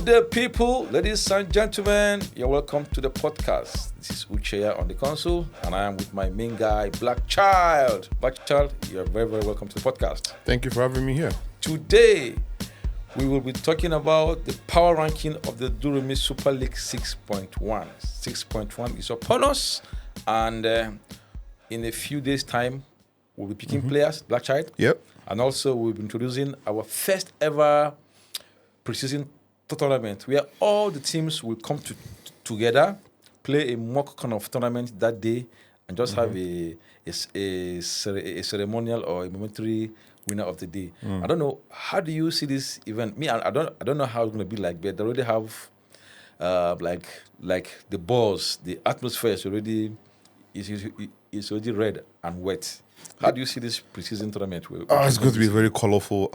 day, people, ladies and gentlemen. You're welcome to the podcast. This is Ucheya on the console, and I am with my main guy, BlackChild. BlackChild, you're very, very welcome to the podcast. Thank you for having me here. Today, we will be talking about the power ranking of the Durumi Super League 6.1. 6.1 is upon us, and in a few days' time, we'll be picking players, BlackChild. Yep. And also, we'll be introducing our first ever preseason tournament where all the teams will come together, play a mock kind of tournament that day, and just have a ceremonial or a momentary winner of the day. I don't know, how do you see this event? Me, I don't know how it's going to be like, but they already have like the balls, the atmosphere is already red and wet. How do you see this preseason tournament? It's going to be a very colorful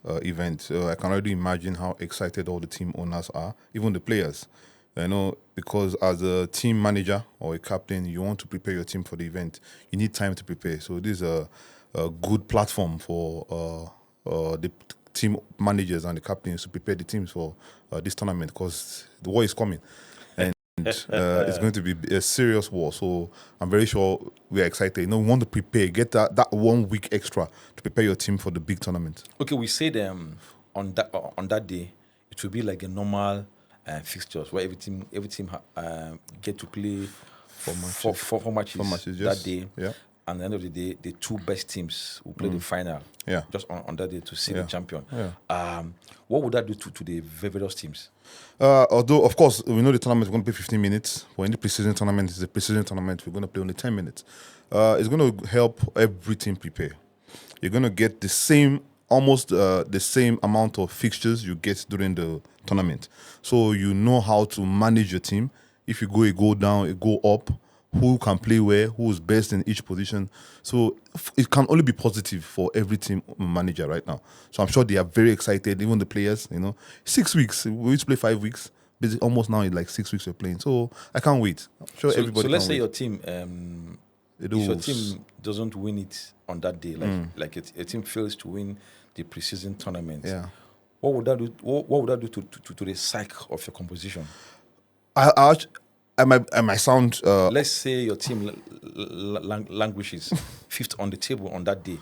event. I can already imagine how excited all the team owners are, even the players. You know, because as a team manager or a captain, you want to prepare your team for the event. You need time to prepare. So this is a good platform for the team managers and the captains to prepare the teams for this tournament, because the war is coming. It's going to be a serious war, so I'm very sure we're excited. You know, we want to prepare, get that 1 week extra to prepare your team for the big tournament. Okay, we said on that day it will be like a normal fixtures where every team get to play four matches that day. Yeah. And at the end of the day, the two best teams will play the final. Yeah. Just on that day to see the champion. Yeah. What would that do to the various teams? Although, of course, we know the tournament is going to play 15 minutes. But in the preseason tournament, it's a preseason tournament. We're going to play only 10 minutes. It's going to help every team prepare. You're going to get almost the same amount of fixtures you get during the tournament. So you know how to manage your team. If you go down, you go up, who can play where, who is best in each position. So it can only be positive for every team manager right now. So I'm sure they are very excited, even the players, you know. 6 weeks, we used to play 5 weeks. Basically, almost now it's like 6 weeks we're playing. So I can't wait. I'm sure everybody So let's say wait. your team, if your team doesn't win it on that day, like a team fails to win the preseason tournament, what would that do? What would that do to the psyche of your composition? I might sound. Let's say your team languishes fifth on the table on that day.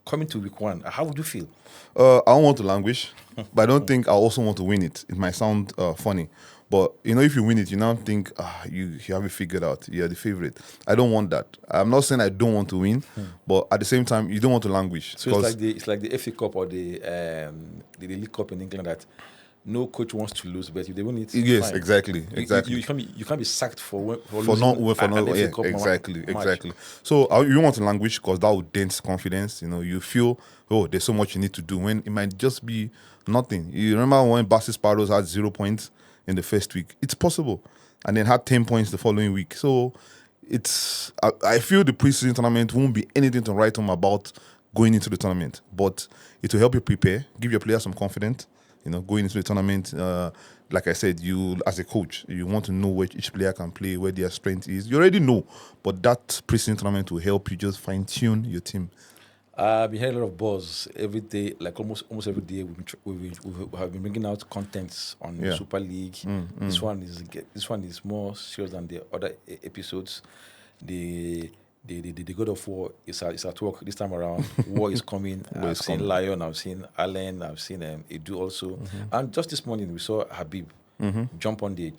Coming to week 1, how would you feel? I don't want to languish, but I don't think I also want to win it. It might sound funny, but you know, if you win it, you now think you have it figured out. You're the favorite. I don't want that. I'm not saying I don't want to win, but at the same time, you don't want to languish. So it's like the FA Cup or the League Cup in England that no coach wants to lose, but if they win it, yes, fine. exactly. You can't be sacked for losing exactly. So you want to languish because that would dent confidence. You know, you feel there's so much you need to do when it might just be nothing. You remember when Barca Sparrows had 0 points in the first week? It's possible, and then had 10 points the following week. So I feel the preseason tournament won't be anything to write home about going into the tournament, but it will help you prepare, give your players some confidence. You know, going into the tournament, like I said, you as a coach, you want to know where each player can play, where their strength is. You already know, but that preseason tournament will help you just fine-tune your team. We had a lot of buzz every day, like almost every day. We have been bringing out contents on the Super League. This one is more serious than the other episodes. The God of War is at work this time around. War is coming. I've seen Lion, I've seen Allen, I've seen Edu also. And just this morning we saw Habib jump on the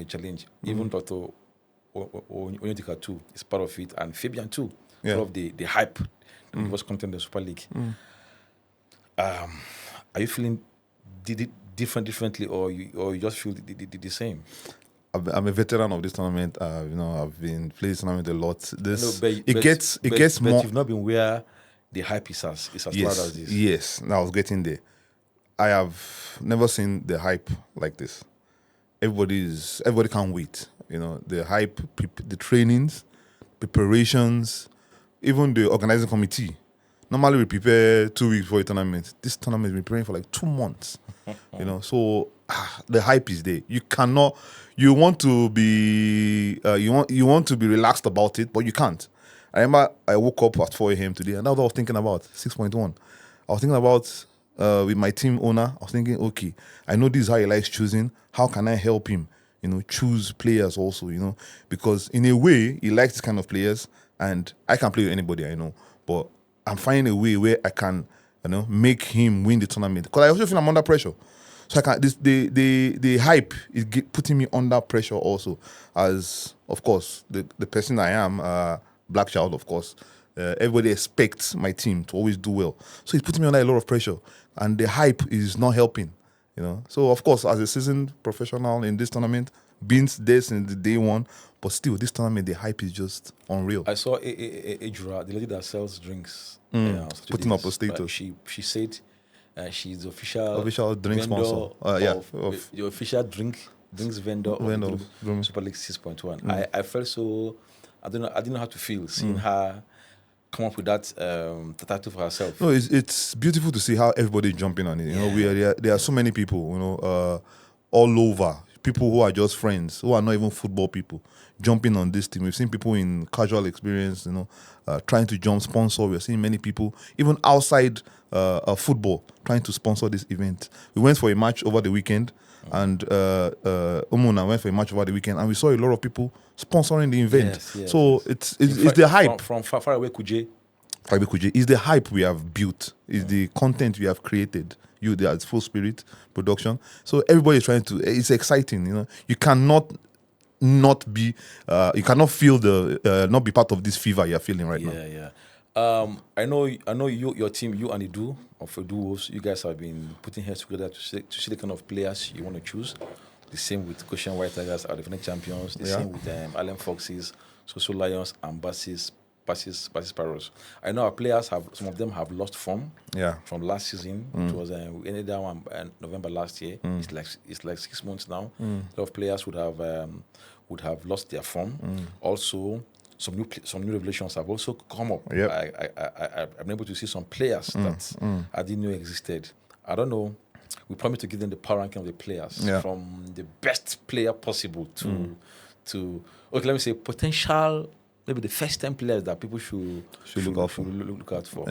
challenge. Even Dr. Onyedika too is part of it, and Fabian too. Part of the hype that was content in the Super League. Are you feeling differently, or you just feel the same? I'm a veteran of this tournament. I've been playing this tournament a lot. It gets more. But you've not been where the hype is as loud as this. Yes, now I was getting there. I have never seen the hype like this. Everybody can't wait. You know, the hype, the trainings, preparations, even the organizing committee. Normally we prepare 2 weeks for a tournament. This tournament we've been preparing for like 2 months. You know, so the hype is there. You want to be relaxed about it, but you can't. I remember I woke up at 4 a.m. today, and that's what I was thinking about, 6.1. I was thinking about with my team owner, I was thinking, okay, I know this is how he likes choosing. How can I help him, choose players also, because in a way, he likes this kind of players, and I can play with anybody I know, but I'm finding a way where I can, make him win the tournament. Because I also feel I'm under pressure. So I can the hype is putting me under pressure also, as of course the person I am, BlackChild, of course. Everybody expects my team to always do well, so it's putting me under a lot of pressure, and the hype is not helping. So of course, as a seasoned professional in this tournament, been there since the day one, but still, this tournament, the hype is just unreal. I saw Ejura, the lady that sells drinks, putting up a status. She said she's the official drink sponsor. Of the official drinks vendor of Durumi Super League 6.1. I felt so. I didn't know how to feel seeing her come up with that title for herself. No, it's beautiful to see how everybody is jumping on it. There are so many people, all over. People who are just friends, who are not even football people, jumping on this team. We've seen people in casual experience, trying to jump sponsor. We're seeing many people, even outside football, trying to sponsor this event. We went for a match over the weekend, and Umuna went for a match over the weekend, and we saw a lot of people sponsoring the event. So it's the hype. From far away, Kuje. It's the hype we have built. It's the content we have created. There's Full-Spirit production. So everybody is trying to. It's exciting. You cannot not be. You cannot feel not be part of this fever you're feeling right now. Yeah. I know your team, you and Edu of Edu Wolves, you guys have been putting heads together to see the kind of players you want to choose. The same with Goshen White Tigers, our defending champions. The same with Allen Foxes, Social Lions, and Bassis Sparrows. I know our players some of them have lost form. From last season. It was we ended that one November last year. It's like 6 months now. A lot of players would have lost their form. Also, some new revelations have also come up. I'm able to see some players that I didn't know existed. I don't know. We promise to give them the power ranking of the players from the best player possible to let me say potential. Maybe the first 10 players that people should look out for.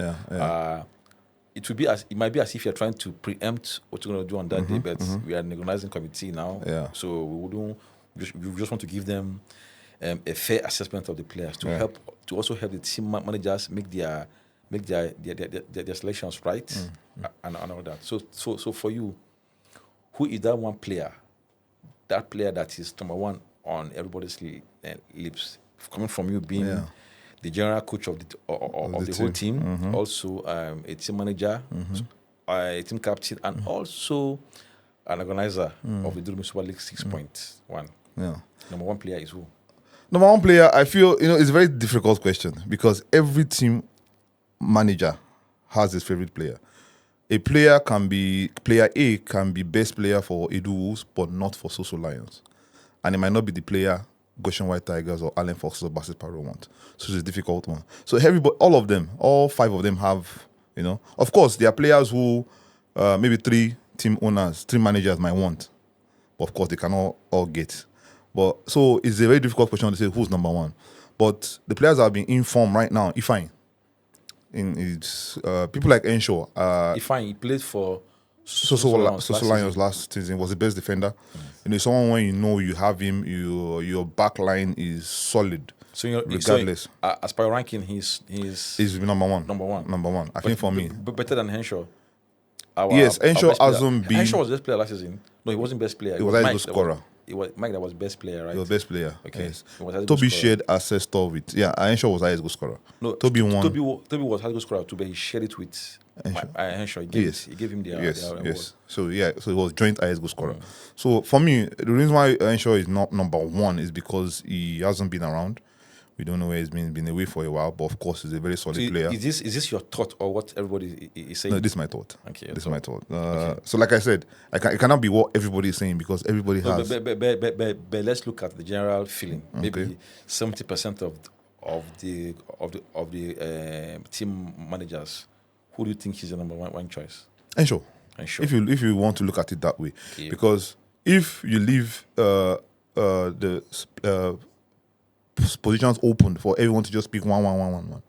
It might be as if you're trying to preempt what you're going to do on that day, but we are an organizing committee now, so we just want to give them a fair assessment of the players to also help the team managers make their selections right and all that. So for you, who is that one player? That player that is number one on everybody's lips. Coming from you being the general coach of the whole team, also a team manager, a team captain, and also an organizer of the Durumi Super League 6.1. Number one player is who? Number one player, I feel, it's a very difficult question because every team manager has his favorite player. Player A can be best player for Edu Wolves, but not for Social Lions. And it might not be the player Goshen White Tigers or Allen Foxes or Bassis Paro want. So it's a difficult one. So all 5 of them have, of course, there are players who maybe 3 team managers might want. But of course, they cannot all get. But so it's a very difficult question to say who's number one. But the players that have been informed right now, Ifeanyi. It's people like Enshaw. Ifeanyi, he played for Social Lions last season, was the best defender. Someone when you have him, your back line is solid. So regardless. As per ranking, he's number one. Number one. I think for me, better than Henshaw. Yes, Henshaw hasn't been. Henshaw was best player last season. No, he wasn't best player. He was highest goal scorer. It was Mike that was best player, right? He was best player. Okay. Yes. Toby shared assist with. Henshaw was highest goal scorer. No, Toby won. Toby was highest goal scorer too, but he shared it with Henshaw. He gave him the yes. So it was joint highest goal scorer. So for me, the reason why Henshaw is not number one is because he hasn't been around. We don't know where he's been away for a while, but of course he's a very solid player. Is this your thought or what everybody is saying? No, this is my thought. Okay, this is my thought. So like I said, it cannot be what everybody is saying because everybody has. But let's look at the general feeling. Maybe 70% of the team managers. Who do you think is the number one choice? Henshaw. If you want to look at it that way, because if you leave the positions open for everyone to just pick one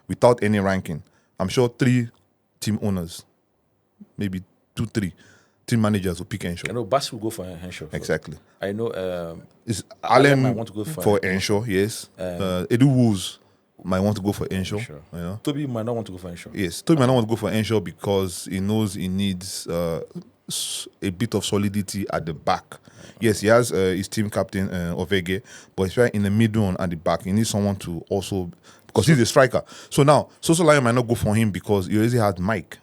without any ranking, I'm sure 3 team owners maybe 2-3 team managers will pick Henshaw. I know Bass will go for Henshaw. Exactly. I know is Allen might want to go for Henshaw, yes. Edu Wolves might want to go for Henshaw. You know? Toby might not want to go for Henshaw. Yes, Toby might not want to go for Henshaw because he knows he needs a bit of solidity at the back. Yes, he has his team captain Ovege, but he's right in the middle and at the back. He needs someone to also, because he's a striker. So now, Soso Lion might not go for him because he already had Mike.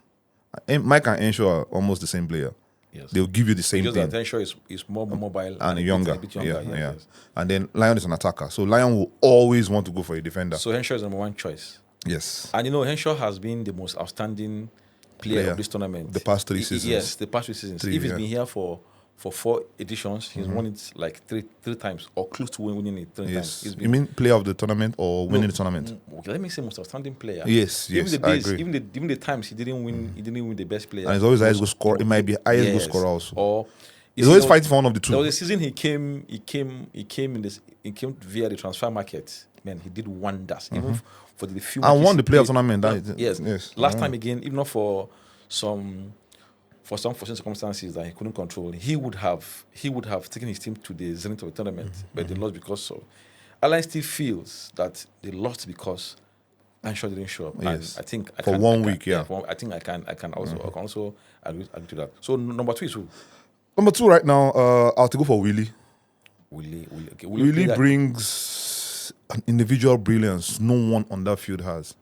Mike and Henshaw are almost the same player. Yes. They'll give you the same thing. Henshaw is more mobile and younger. A bit younger. Yes. And then Lion is an attacker. So Lion will always want to go for a defender. So Henshaw is number one choice. Yes. And Henshaw has been the most outstanding player of this tournament. The past 3 seasons. Yes, the past 3 seasons. If he's been here for 4 editions, he's won it like three times or close to winning it 3 times. You mean player of the tournament or winning the tournament? Okay, let me say most outstanding player. Yes, even the days, I agree. Even the times he didn't win the best player. And he's always highest goal scorer. It might be highest goal scorer also. Or he's always fighting for one of the two. There was a season he came via the transfer market. Man, he did wonders. Even for the few and won the player tournament. Yes. Last time again, even not for some circumstances that he couldn't control, he would have taken his team to the zenith of the tournament, but they lost because of. Alliance still feels that they lost because Henshaw didn't show up. Yes. And I think for 1 week, I think I can also agree to that. So number 2 is who? Number 2 right now, I'll have to go for Willie. Willie brings an individual brilliance no one on that field has.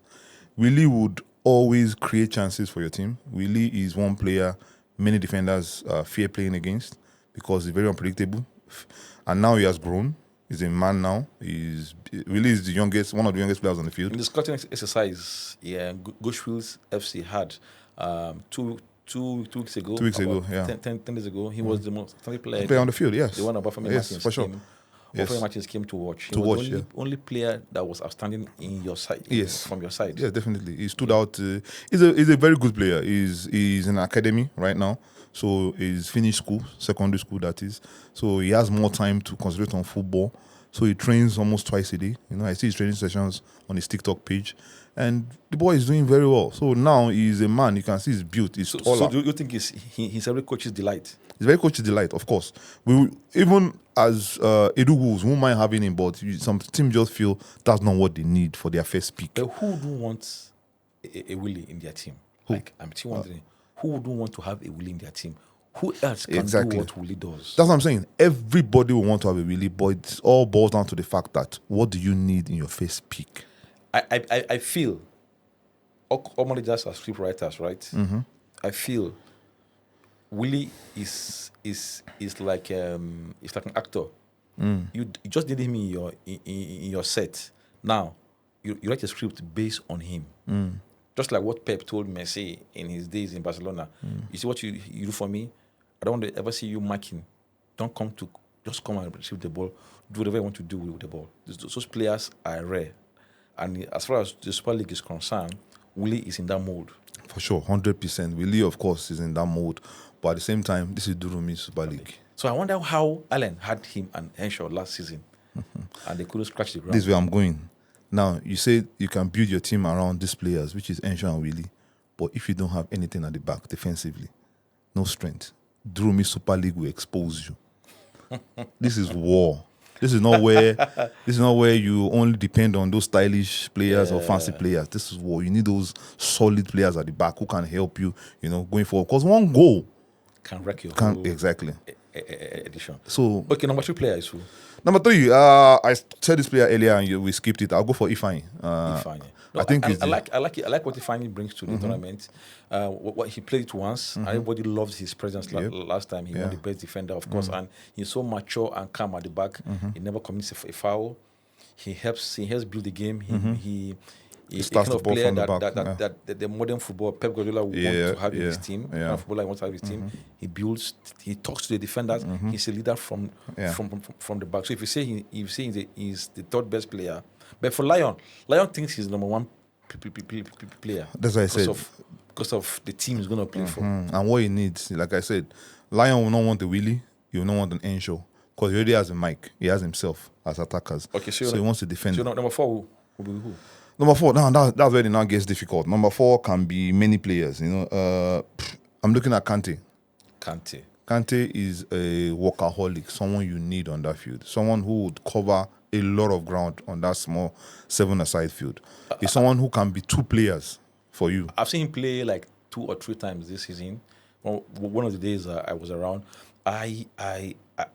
Willie would always create chances for your team. Willie is one player many defenders fear playing against because he's very unpredictable. And now he has grown. He's a man now. Willie is one of the youngest players on the field. In the scouting exercise, Goshfields FC had 2 weeks ago. 2 weeks ago, 10 days ago, he was the most outstanding player. Player on the field, yes. The one above Martins for sure. Martins came to watch. He was the only player that was outstanding in your side. Yes. From your side. Yes, definitely. He stood out. He's a very good player. He's in academy right now. So he's finished school, secondary school that is. So he has more time to concentrate on football. So he trains almost twice a day. I see his training sessions on his TikTok page. And the boy is doing very well. So now he's a man. You can see his build. He's taller. So do you think he's every coach's delight? He's very coach's delight, of course. Even as Edu Wolves, we won't mind having him, but some teams just feel that's not what they need for their first pick. But who would want a Willie in their team? Who? Like, I'm still wondering, who would want to have a Willie in their team? Who else can do what Willie does? That's what I'm saying. Everybody will want to have a Willie, but it all boils down to the fact that what do you need in your first pick? I feel all managers are script writers, right? I feel Willie is like an actor. You just did him in your set. Now you write a script based on him. Just like what Pep told Messi in his days in Barcelona. You see what you do for me? I don't want to ever see you marking. Just come and receive the ball. Do whatever you want to do with the ball. Those players are rare. And as far as the Super League is concerned, Willie is in that mode. For sure, 100%. Willie, of course, is in that mode. But at the same time, this is Durumi Super League. So I wonder how Allen had him and Henshaw last season. And they couldn't scratch the ground. This is where I'm going. Now, you say you can build your team around these players, which is Henshaw and Willie. But if you don't have anything at the back defensively, no strength, Durumi Super League will expose you. This is war. This is not where you only depend on those stylish players or fancy players. This is war. You need those solid players at the back who can help you, going forward. Because one goal can wreck your whole exactly edition. So okay, number 3 player is who? Number 3, I said this player earlier and we skipped it. I'll go for Ifeanyi. No, I think I like what Ifeanyi brings to the tournament. What he played it once. Everybody loved his presence last time. He won the best defender, of course, and he's so mature and calm at the back. He never commits a foul. He helps build the game. He's the kind of player that the modern football Pep Guardiola would want to have in his team. The kind of footballer he wants to have in his team. He builds. He talks to the defenders. He's a leader from the back. So if you say he's the third best player, but for Lion thinks he's number 1 player. That's what I said. Because of the team he's going to play for. And what he needs, like I said, Lion will not want the Willie. He will not want an Henshaw. Because he already has a Mike. He has himself as attackers. Okay, so he wants to defend. So number 4 will be who? Number 4, that's where it now gets difficult. Number 4 can be many players. I'm looking at Kante. Kante is a workaholic, someone you need on that field, someone who would cover a lot of ground on that small 7-a-side field. He's someone who can be two players for you. I've seen him play like 2 or 3 times this season. One of the days I was around, I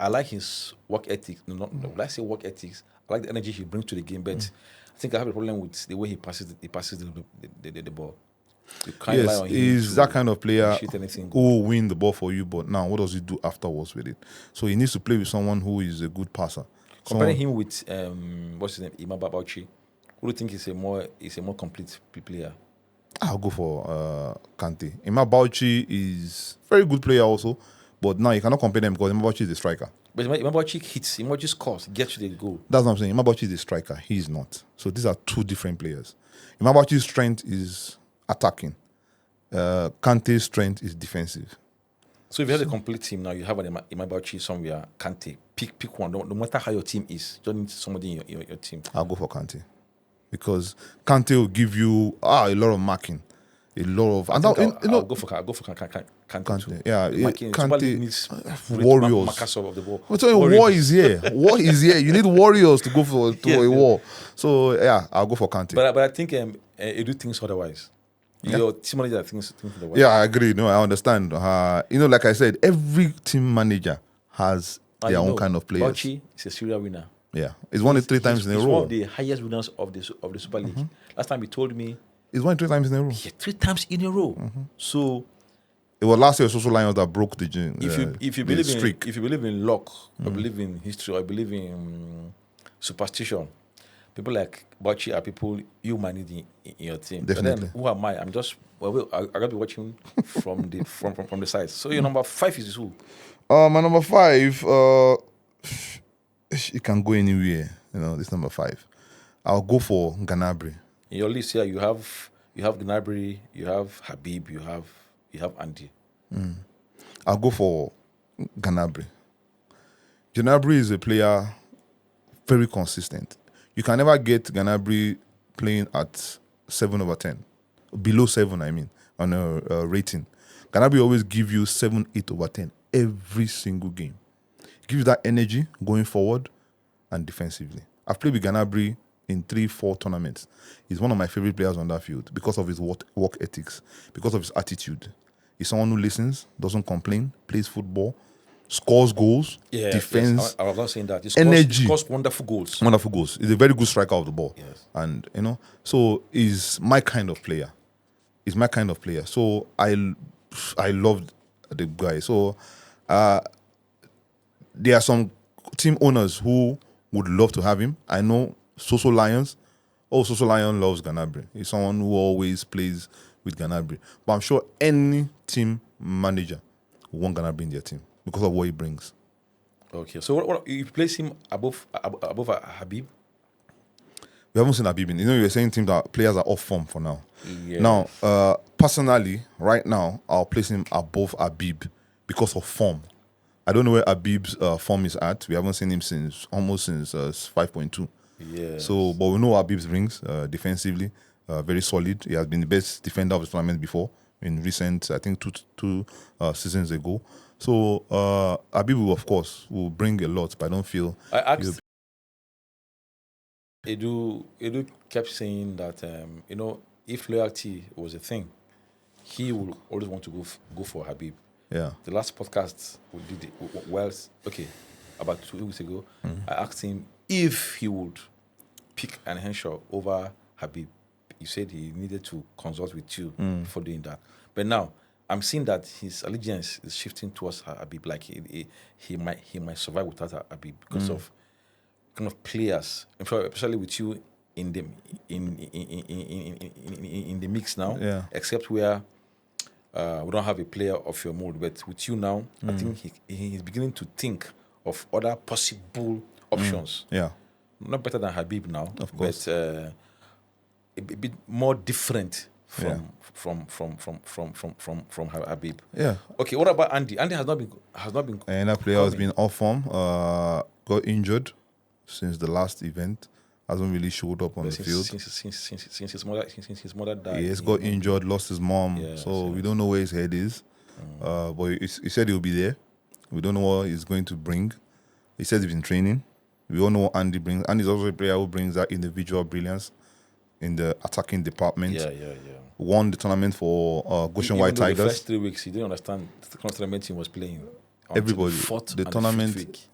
like his work ethics. When I say work ethics, I like the energy he brings to the game. But I think I have a problem with the way he passes the ball. You can't rely on him. He's that kind of player who will win the ball for you, but now what does he do afterwards with it? So he needs to play with someone who is a good passer. Comparing him with what's his name, Blaqchild, who do you think is a more complete player? I'll go for Kante. Blaqchild is a very good player also, but now you cannot compare them because Blaqchild is a striker. But Blaqchild hits, Blaqchild scores, gets to the goal. That's what I'm saying. Blaqchild is a striker. He is not. So these are two different players. Blaqchild's strength is attacking. Kante's strength is defensive. So if you have a complete team now, you have an Blaqchild somewhere, Kante. Pick one. No matter how your team is, you don't need somebody in your team. I'll go for Kante. Because Kante will give you a lot of marking. A lot of... I'll go for Kante too. Yeah, Kante needs warriors. Of the ball. I'm telling you, war is here. War is here. You need warriors to go for a war. So, yeah, I'll go for Kante. But I think Edu thinks otherwise. Your team manager thinks otherwise. Yeah, I agree. No, I understand. Like I said, every team manager has their own kind of players. Blaqchild is a serial winner. Yeah, he's won it 3 times in a row. He's one of the highest winners of the Super League. Last time he told me he's won 3 times in a row. Yeah, 3 times in a row. So it was last year Social Lions that broke the if you believe streak. If you believe in luck, or believe in history, or believe in superstition, people like Blaqchild are people you might need in your team. Definitely. But then, who am I? I'm just I gotta be watching from the side. So your number 5 is who? My number 5, it can go anywhere. This number 5. I'll go for Gnabry. In your list here, you have Gnabry, you have Habib, you have Andy. I'll go for Gnabry. Gnabry is a player very consistent. You can never get Gnabry playing at 7/10. Below 7, I mean, on a rating. Gnabry always give you 7, 8/10 every single game. Give you that energy going forward and defensively. I've played with Gnabry in 3-4 tournaments. He's one of my favorite players on that field because of his work ethics, because of his attitude. He's someone who listens, doesn't complain, plays football, scores goals, defends. Yes. I was not saying that. He scores wonderful goals. Wonderful goals. He's a very good striker of the ball. Yes. And, so he's my kind of player. So I loved the guy. So there are some team owners who would love to have him. I know Social Lions. Social Lion loves Gnabry. He's someone who always plays with Gnabry. But I'm sure any team manager will want Gnabry in their team because of what he brings. Okay. So what you place him above Habib? We haven't seen Habib. You were saying players are off form for now. Yes. Now, personally, right now, I'll place him above Habib because of form. I don't know where Habib's form is at. We haven't seen him since 5.2. Yeah. So, but we know Habib's rings defensively, very solid. He has been the best defender of the tournament before in recent, I think, two seasons ago. So, Habib will, of course, will bring a lot, but I don't feel. I asked. Edu kept saying that if loyalty was a thing, he would always want to go for Habib. Yeah. The last podcast we did about 2 weeks ago, I asked him if he would pick an Henshaw over Habib. He said he needed to consult with you before doing that. But now I'm seeing that his allegiance is shifting towards Habib. Like he might survive without Habib because of kind of players, especially with you in the mix now. Yeah. Except where we don't have a player of your mold, but with you now, I think he's beginning to think of other possible options. Yeah. Not better than Habib now, of course, but a bit more different from Habib. Yeah. Okay. What about Andy? Andy has not been. And that player has been off form. Got injured since the last event. Hasn't really showed up on the field since his mother died. He has got injured, lost his mom, so we don't know where his head is. But he said he'll be there. We don't know what he's going to bring. He said he's been training. We all know what Andy brings. Andy's also a player who brings that individual brilliance in the attacking department. Yeah. Won the tournament for Goshen White Tigers. The first 3 weeks, he didn't understand the tournament team was playing. Everybody, the tournament,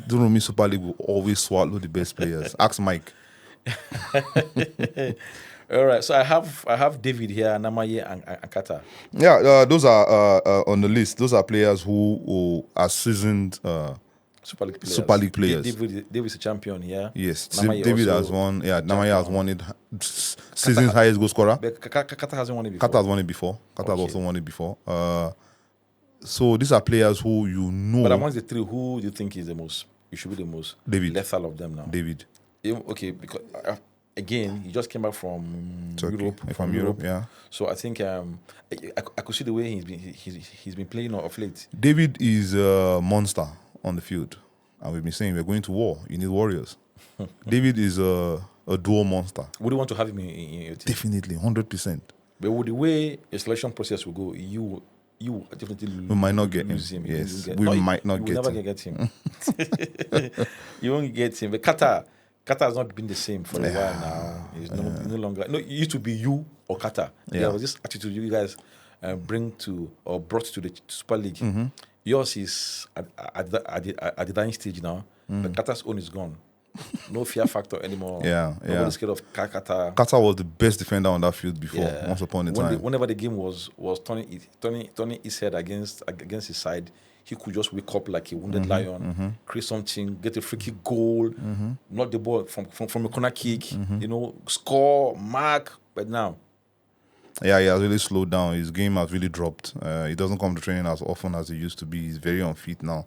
Durumi Super League will always swallow the best players. Ask Mike. All right, so I have David here, Namaye and Kata. Yeah, those are on the list. Those are players who are seasoned Super League players. David is a champion here. Yes, David has won. Yeah, Namaye has won it. Season's highest goal scorer. Kata hasn't won it before. Kata has won it before. Kata has also won it before. So these are players who you know. But amongst the three, who do you think is the most? You should be the most David. lethal of them now. David. Okay, because again, he just came back from Europe. From Europe, yeah. So I think I could see the way he's been playing of late. David is a monster on the field, and we've been saying we're going to war. You need warriors. David is a dual monster. Would you want to have him in your team? Definitely, 100%. But with the way a selection process will go, you definitely we might not get him. Yes, we might not get him. Never get him. You won't get him. But Kata has not been the same for a while now. He's no longer. No, it used to be you or Kata. Yeah. There was this attitude you guys brought to the Super League. Mm-hmm. Yours is at the dying stage now. But Kata's own is gone. No fear factor anymore. Nobody's scared of Kata. Kata was the best defender on that field before. Once upon a time. Whenever the game was turning his head against his side, he could just wake up like a wounded lion, create something, get a free kick goal, knock the ball from a corner kick, score, mark. But now, he has really slowed down. His game has really dropped. He doesn't come to training as often as he used to be. He's very unfit now,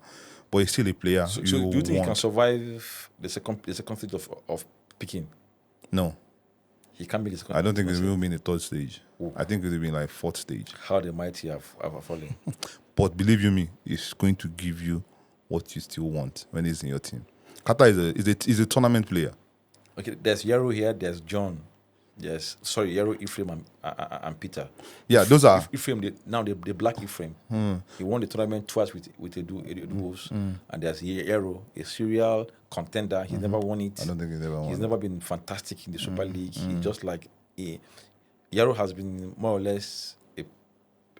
but he's still a player. So do you think he can survive the second stage of picking? No. He can't be the second. I don't think it will be in the third stage. Ooh. I think it will be in like fourth stage. How the mighty have fallen. But believe you me, it's going to give you what you still want when he's in your team. Kata is a tournament player. Okay, there's Yaro here, there's John. Yes, sorry, Yaro, Ephraim, and Peter. Yeah, those are Ephraim. The black Ephraim. He won the tournament twice with the Duos. And there's Yaro, a serial contender. He's never won it. I don't think he's ever won. He's never been fantastic in the Super League. He's just like Yaro has been more or less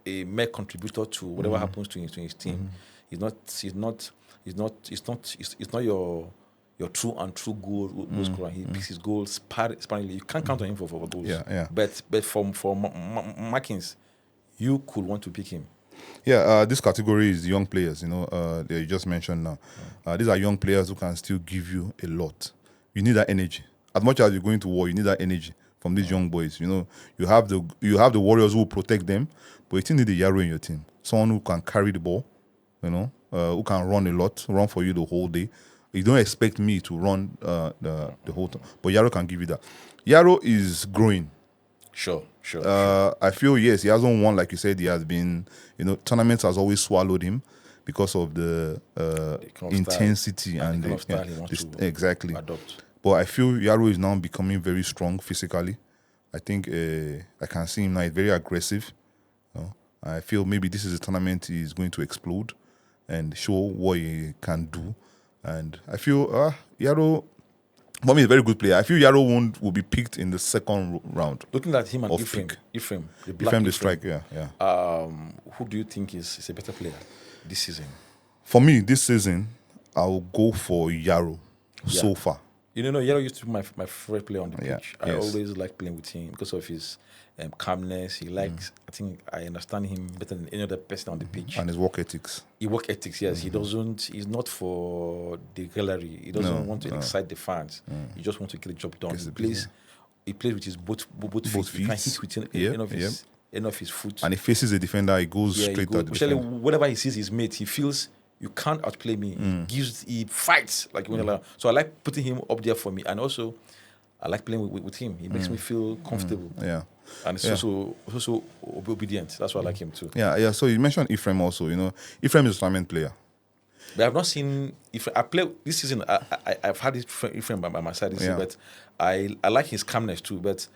a mere contributor to whatever happens to his team. He's not your true goal scorer. He picks his goals sparingly. You can't count on him for goals. Yeah. But for markings, you could want to pick him. Yeah, this category is young players. That you just mentioned now. These are young players who can still give you a lot. You need that energy. As much as you're going to war, you need that energy from these young boys. You have the warriors who will protect them, but you still need the Yaro in your team. Someone who can carry the ball. Who can run a lot, run for you the whole day. You don't expect me to run the whole time, but Yaro can give you that. Yaro is growing. Sure. I feel, yes, he hasn't won, like you said. He has been, tournaments has always swallowed him because of the intensity and the exactly. Adopt. But I feel Yaro is now becoming very strong physically. I think I can see him now. He's very aggressive. I feel maybe this is a tournament he's going to explode and show what he can do. And I feel Yaro, for me, is a very good player. I feel Yaro will be picked in the second round. Looking at him and Ephraim, the black Ephraim, the striker, yeah. Who do you think is a better player this season? For me, this season, I will go for Yaro so far. Yaro used to be my favorite player on the pitch. I Yes. always like playing with him because of his calmness. He likes. I think I understand him better than any other person on the pitch. And his work ethics. Yes. He's not for the gallery. He doesn't want to excite the fans. He just wants to get the job done. He plays with his both feet. He can hit with end of his foot. And he faces a defender, he goes straight at the defender. Whenever he sees his mate, he feels you can't outplay me. He fights like so I like putting him up there for me, and also I like playing with him. He makes me feel comfortable. Yeah. And it's also obedient. That's why I like him too. Yeah. So you mentioned Ephraim also. Ephraim is a tournament player. But I've not seen Ephraim. I play this season. I've had Ephraim by my side this season, but I like his calmness too. But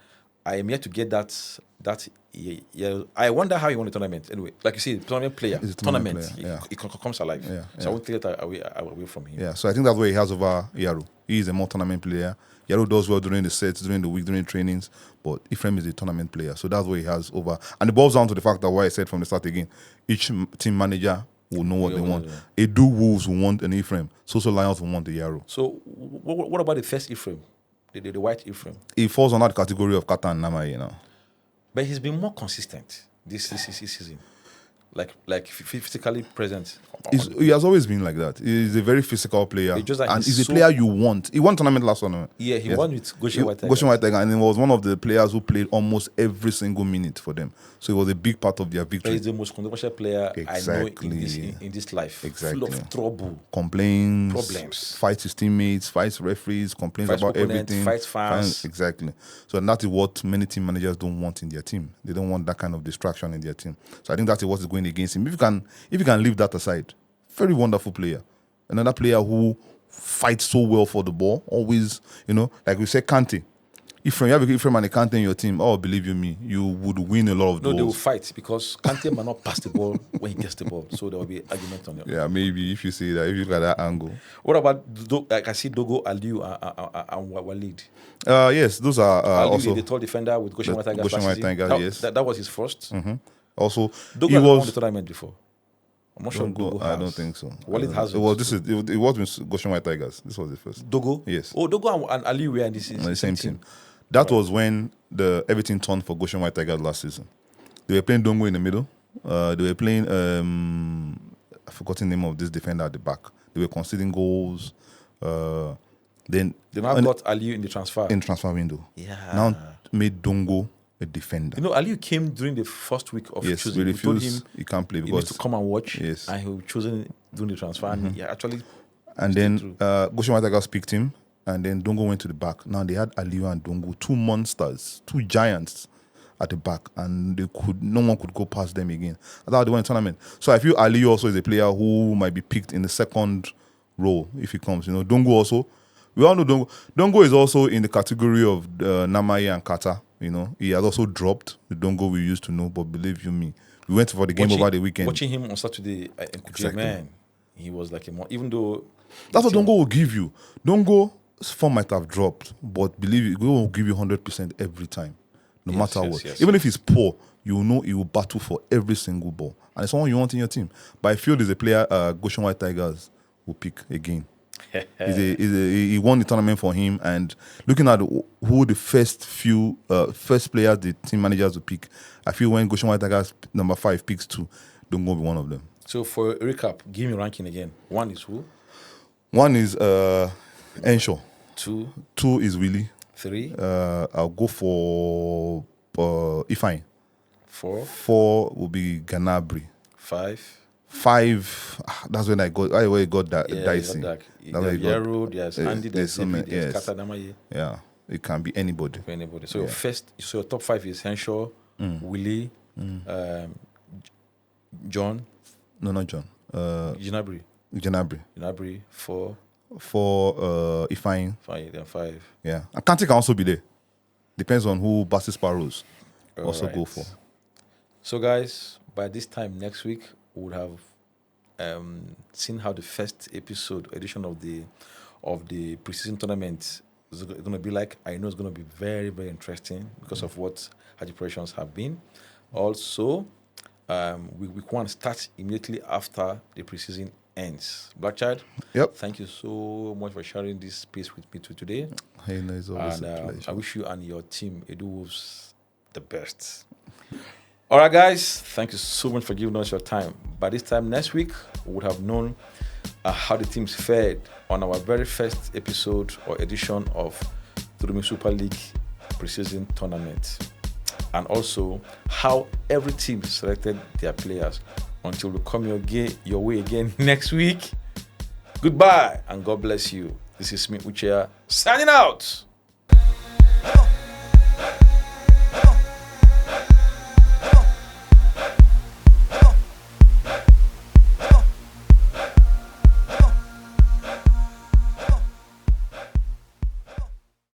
I am yet to get that. Yeah, I wonder how he won the tournament. Anyway, like you see, tournament player, tournament, player. It comes alive. So I won't take that away from him. Yeah, so I think that's what he has over Yaro. He is a more tournament player. Yaro does well during the sets, during the week, during trainings, but Ephraim is a tournament player. So that's what he has over. And it boils down to the fact that what I said from the start again, each team manager will know what they want. Edu Wolves will want an Ephraim. So Lions will want the Yaro. So what about the first Ephraim? The white Ephraim? He falls under the category of Kata and Nama, you know. But he's been more consistent this season. Like physically present. He has always been like that. He's a very physical player. And he's a player you want. He won tournament last tournament. Yeah, he won with Goshen White Tiger. Goshen White Tiger, and he was one of the players who played almost every single minute for them. So he was a big part of their victory. He's the most controversial player I know in this life. Exactly. Full of trouble. Complaints. Problems. Fights his teammates, fights referees, complains about everything. Fights fans. Exactly. So that is what many team managers don't want in their team. They don't want that kind of distraction in their team. So I think that's what is going against him. If you can leave that aside, very wonderful player. Another player who fights so well for the ball, always, like we said, Kante. If you have Ephraim and a Kante in your team, believe you me, you would win a lot of goals. No, they will fight because Kante might not pass the ball when he gets the ball, so there will be argument on it. Yeah, maybe if you see that, if you look at that angle. What about, like I see Dogo, Aliu, and Walid? Yes, those are Aliu, also the tall defender with Goshen White Tiger. Goshen White Tiger, yes. That was his first. Mm-hmm. Also, Dogo has won the tournament before. I'm not sure Dogo has. I don't think so. Walid has it. It was with Goshen White Tigers. This was the first. Dogo? Yes. Oh, Dogo and Ali were in the same team. That was when everything turned for Goshen White Tigers last season. They were playing Dongo in the middle. They were playing I've forgotten the name of this defender at the back. They were conceding goals. Then they now got Ali in the transfer window. Yeah. Now made Dongo a defender. Ali came during the first week of choosing. We told him he can't play because he needs to come and watch. Yes. And he was chosen during the transfer. Mm-hmm. And he actually. And then Goshen White Tigers picked him. And then Dongo went to the back. Now they had Aliu and Dongo, two monsters, two giants at the back, and no one could go past them again. That's how they won the tournament. So I feel Aliu also is a player who might be picked in the second role if he comes. Dongo also. We all know Dongo. Dongo is also in the category of Namaye and Kata. He has also dropped the Dongo we used to know, but believe you me, we went for the game over the weekend. Watching him on Saturday, exactly. Man, he was like even though that's what Dongo will give you. Dongo's form might have dropped, but believe it, he will give you 100% every time, no matter what. Yes. Even if he's poor, you know he will battle for every single ball, and it's someone you want in your team. But I feel there's a player Goshen White Tigers will pick again. He won the tournament for him, and looking at who the first players the team managers will pick, I feel when Goshen White Tigers number 5 picks 2, don't go be one of them. So for a recap, give me ranking again. 1 is who? 1 is Enshaw. 2 is Willie. 3 I'll go for Ifeanyi. 4 will be Ganabry. 5 that's when I got that dicey. There's Andy, there's Kata Namaye. Yeah, it can be anybody. So your top 5 is Henshaw, Willie, John. No, not John. Ginabry. 4 Ifeanyi. Then 5. Yeah, and Kante can also be there. Depends on who Bassi Sparrows also go for. So guys, by this time next week, we would have seen how the first edition of the preseason tournament is going to be like. I know it's going to be very, very interesting because of what our preparations have been. Also, we want to start immediately after the preseason ends. BlackChild, yep. Thank you so much for sharing this space with me today. Hey, no, it's always a pleasure. I wish you and your team, Edu Wolves, the best. All right, guys, thank you so much for giving us your time. By this time next week, we would have known how the teams fared on our very first episode or edition of Durumi Super League preseason tournament. And also how every team selected their players. Until we come your way again next week. Goodbye and God bless you. This is me, Ucheya, signing out.